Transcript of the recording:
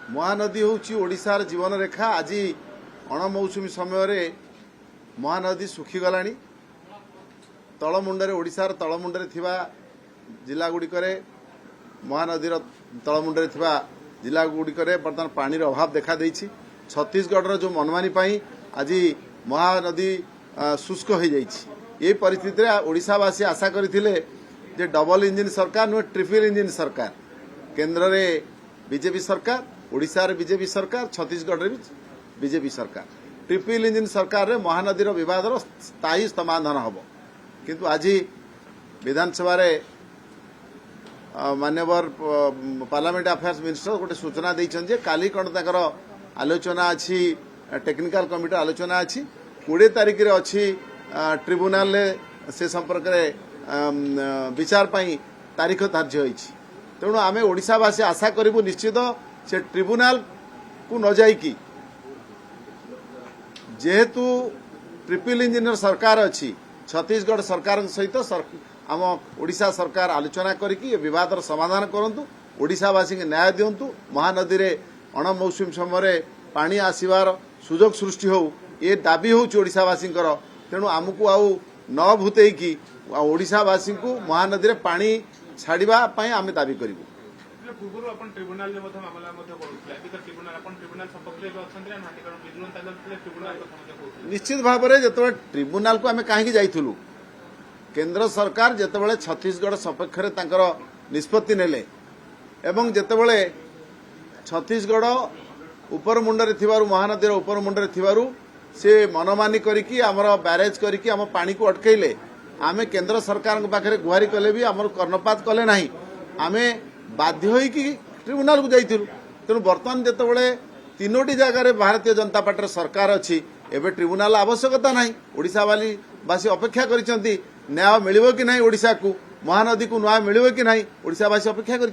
महानदी होउची ओडिशार जीवन रेखा। आज अणमौसुमी समय महानदी सुखीगलाणी। तलमुंडरे ओडिशार तलमुंडरे थिबा जिला गुड़िकरे महानदीर तलमुंडरे थिबा जिला गुड़िकरे बर्तमान पानीर अभाव देखा देइछि। छत्तीसगढ़ जो मनमानी पाई आज महानदी शुष्क हो जाइछि। ये परिस्थिति रे ओडिशावासी आशा करथिले जे डबल इंजिन सरकार नुहे ट्रिपल इंजिन सरकार। केंद्र रे बीजेपी सरकार, ओडिशा रे बीजेपी सरकार, छत्तीसगढ़ रे बीजेपी सरकार। ट्रिपल इंजिन सरकार रे महानदीर विवादर स्थायी समाधान हबो। किंतु आज विधानसभा रे मान्यवर पार्लियामेंट अफेयर्स मिनिस्टर गोटे सूचना देइछन जे काली कोन ताकर आलोचना अछि, टेक्निकल कमिटी आलोचना अछि। 20 तारिख रे अछि ट्रिब्यूनल ले से संपर्क रे विचार पाई तारीख धार्य होइछि। तेणु आमे ओडिशावासी आशा करिबु निश्चित से ट्रिब्यूनल को न जाइकी जेहेतु ट्रिपल इंजिनियर सरकार अच्छी छत्तीसगढ़ सरकार सहित आम ओडिशा सरकार आलोचना करिकी विवादर समाधान करंतु। ओडिशावासी के न्याय दिंतु। महानदी रे अणमौसुमी समय पानी आसबार सुजोग सृष्टि हो ये दाबी हो ओडिशावासी। तेणु आमको आउ न भूतईकी ओडिशावासी को महानदी रे पानी छाड़िबा पई आमे दाबी करिबु। निश्चित भाव में जो ट्रिब्यूनल को आमे कहीं जाइलु केंद्र सरकार जितेबाला छत्तीसगढ़ सपक्ष निष्पत्ति नेले एवं जितेबाला छत्तीसगढ़ उपर मुंडरे थिबारु महानदीर उपर मुंडरे थिबारु से मनमानी करिकी आमर ब्यारेज करिकी आम पानी को अटकैले आमे केंद्र सरकार पाखे गुहारी कले भी आमर कर्णपात कले नाही। आमे बाध्य होइकी ट्रिब्यूनल को जाइलु। तेणु बर्तमान जितेबाला तीनोटी जगह भारतीय जनता पार्टी सरकार अच्छी एवं ट्रिब्यूनल आवश्यकता नहीं। ओडिशावासी अपेक्षा करिसेंती न्याय मिलिबो कि नहीं, ओडिशा को महानदी को न्याय मिलिबो कि नहीं ओडिशावासी अपेक्षा करि।